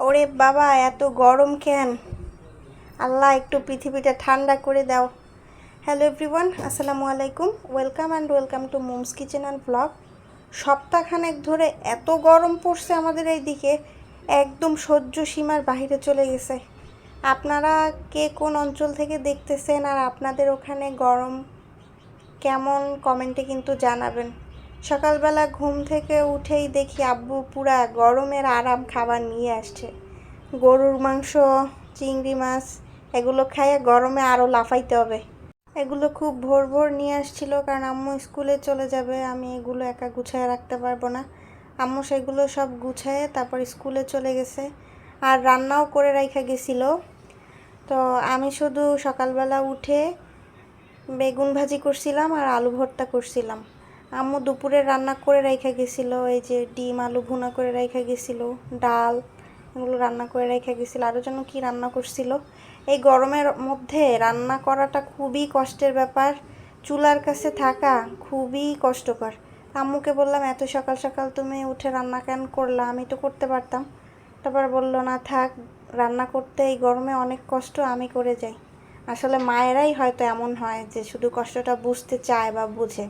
ওরে বাবা, এত গরম কেন? আল্লাহ একটু পৃথিবীটা ঠান্ডা করে দাও। হ্যালো এভরিওয়ান, আসসালামু আলাইকুম। Welcome to moms kitchen and blog. সপ্তাহখানেক ধরে এত গরম পড়ছে আমাদের এই দিকে, একদম সহ্য সীমার বাহিরে চলে গেছে। আপনারা কে কোন অঞ্চল থেকে দেখতেছেন আর আপনাদের ওখানে গরম কেমন কমেন্টে কিন্তু জানাবেন। সকালবেলা ঘুম থেকে উঠেই দেখি আব্বু পুরা গরমের আরাম খাবার নিয়ে আসছে। গরুর মাংস, চিংড়ি মাছ, এগুলো খাইয়ে গরমে আরও লাফাইতে হবে। এগুলো খুব ভোর ভোর নিয়ে আসছিল, কারণ আম্মু স্কুলে চলে যাবে, আমি এগুলো একা গুছায় রাখতে পারবো না। আম্মু সেগুলো সব গুছায় তারপর স্কুলে চলে গেছে, আর রান্নাও করে রাখা গেছিল। তো আমি শুধু সকালবেলা উঠে বেগুন ভাজি করছিলাম আর আলু ভর্তা করছিলাম। আম্মু দুপুরে রান্না করে রেখে গেছিলো, এই যে ডিম আলু ভুনা করে রেখে গেছিলো, ডাল, এগুলো রান্না করে রেখে গেছিলো। আরও যেন কি রান্না করছিল। এই গরমের মধ্যে রান্না করাটা খুবই কষ্টের ব্যাপার, চুলার কাছে থাকা খুবই কষ্টকর। আম্মুকে বললাম, এত সকাল সকাল তুমি উঠে রান্না কেন করলা, আমি তো করতে পারতাম। তারপর বললো, না থাক, রান্না করতে এই গরমে অনেক কষ্ট, আমি করে যাই। আসলে মায়েরাই হয়তো এমন হয় যে শুধু কষ্টটা বুঝতে চায় বা বুঝে।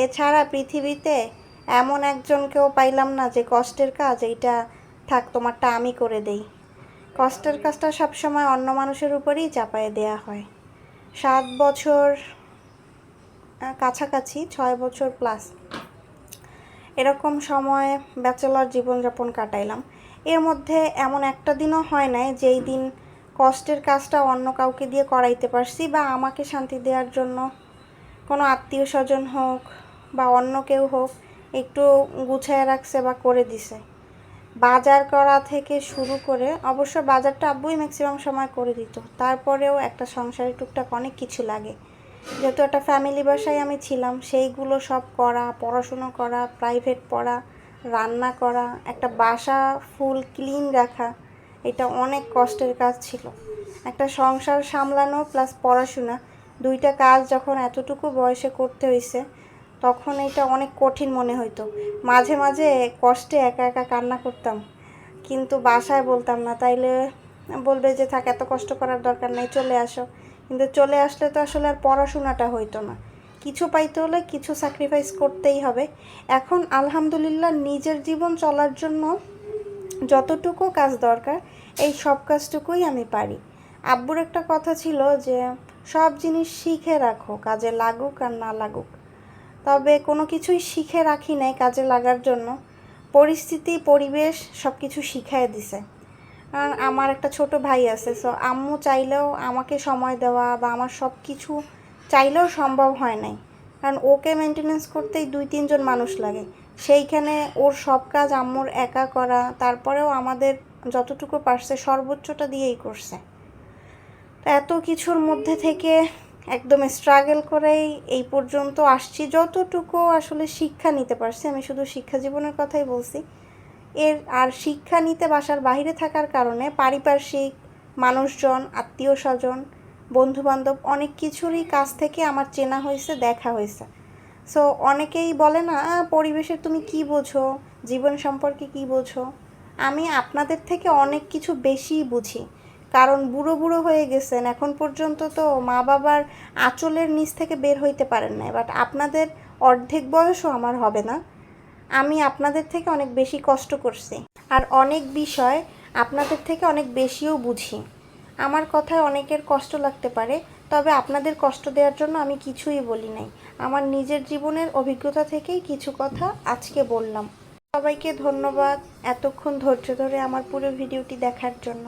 এছাড়া পৃথিবীতে এমন একজনকেও পাইলাম না যে কষ্টের কাজ এইটা থাক তোমারটা আমি করে দেই। কষ্টের কাজটা সবসময় অন্য মানুষের উপরেই চাপায় দেয়া হয়। 7 বছর কাছাকাছি, 6 বছর প্লাস এরকম সময় ব্যাচেলর জীবনযাপন কাটাইলাম। এর মধ্যে এমন একটা দিনও হয় নাই যেই দিন কষ্টের কাজটা অন্য কাউকে দিয়ে করাইতে পারছি, বা আমাকে শান্তি দেওয়ার জন্য কোনো আত্মীয় স্বজন হোক বা অন্য কেউ হোক একটু গুছায় রাখছে বা করে দিছে। বাজার করা থেকে শুরু করে, অবশ্য বাজারটা আব্বুই ম্যাক্সিমাম সময় করে দিত, তারপরেও একটা সংসারে টুকটাক অনেক কিছু লাগে। যেহেতু একটা ফ্যামিলি বাসায় আমি ছিলাম, সেইগুলো সব করা, পড়াশুনো করা, প্রাইভেট পড়া, রান্না করা, একটা বাসা ফুল ক্লিন রাখা, এটা অনেক কষ্টের কাজ ছিল। একটা সংসার সামলানো প্লাস পড়াশোনা, দুইটা কাজ যখন এতটুকু বয়সে করতে হয়েছে, তখন এটা অনেক কঠিন মনে হইতো। মাঝে মাঝে কষ্টে একা একা কান্না করতাম, কিন্তু বাসায় বলতাম না, তাইলে বলবে যে থাক, এত কষ্ট করার দরকার নেই, চলে আসো। কিন্তু চলে আসলে তো আসলে আর পড়াশোনাটা হইতো না। কিছু পাইতে হলে কিছু স্যাক্রিফাইস করতেই হবে। এখন আলহামদুলিল্লাহ নিজের জীবন চলার জন্য যতটুকু কাজ দরকার এই সব কাজটুকুই আমি পারি। আব্বুর একটা কথা ছিল যে সব জিনিস শিখে রাখো, কাজে লাগুক আর না লাগুক। তবে কোনো কিছুই শিখে রাখি নাই কাজে লাগার জন্য, পরিস্থিতি পরিবেশ সব কিছু শিখাই দিছে। কারণ আমার একটা ছোট ভাই আছে, সো আম্মু চাইলেও আমাকে সময় দেওয়া বা আমার সব কিছু চাইলেও সম্ভব হয় নাই, কারণ ওকে মেনটেনেন্স করতেই 2-3 জন মানুষ লাগে। সেইখানে ওর সব কাজ আম্মুর একা করা, তারপরেও আমাদের যতটুকু পারছে সর্বোচ্চটা দিয়েই করছে। তো এত কিছুর মধ্যে থেকে একদম স্ট্রাগল করেই এই পর্যন্ত আসছি। যতটুকু আসলে শিক্ষা নিতে পারছি, আমি শুধু শিক্ষা জীবনের কথাই বলছি, আর শিক্ষা নিতে বাসার বাইরে থাকার কারণে পারিপার্শ্বিক মানুষজন, আত্মীয় স্বজন, বন্ধুবান্ধব অনেক কিছুরই কাছ থেকে আমার চেনা হয়েছে, দেখা হয়েছে। সো অনেকেই বলে না, পরিবেশের তুমি কি বোঝো, জীবন সম্পর্কে কি বোঝো। আমি আপনাদের থেকে অনেক কিছু বেশি বুঝি, কারণ বুড়ো বুড়ো হয়ে গেছেন, এখন পর্যন্ত তো মা বাবার আঁচলের নিচ থেকে বের হইতে পারেন না, বাট আপনাদের অর্ধেক বয়সও আমার হবে না। আমি আপনাদের থেকে অনেক বেশি কষ্ট করছি, আর অনেক বিষয় আপনাদের থেকে অনেক বেশিও বুঝি। আমার কথায় অনেকের কষ্ট লাগতে পারে, তবে আপনাদের কষ্ট দেওয়ার জন্য আমি কিছুই বলি নাই। আমার নিজের জীবনের অভিজ্ঞতা থেকেই কিছু কথা আজকে বললাম। সবাইকে ধন্যবাদ এতক্ষণ ধৈর্য ধরে আমার পুরো ভিডিওটি দেখার জন্য।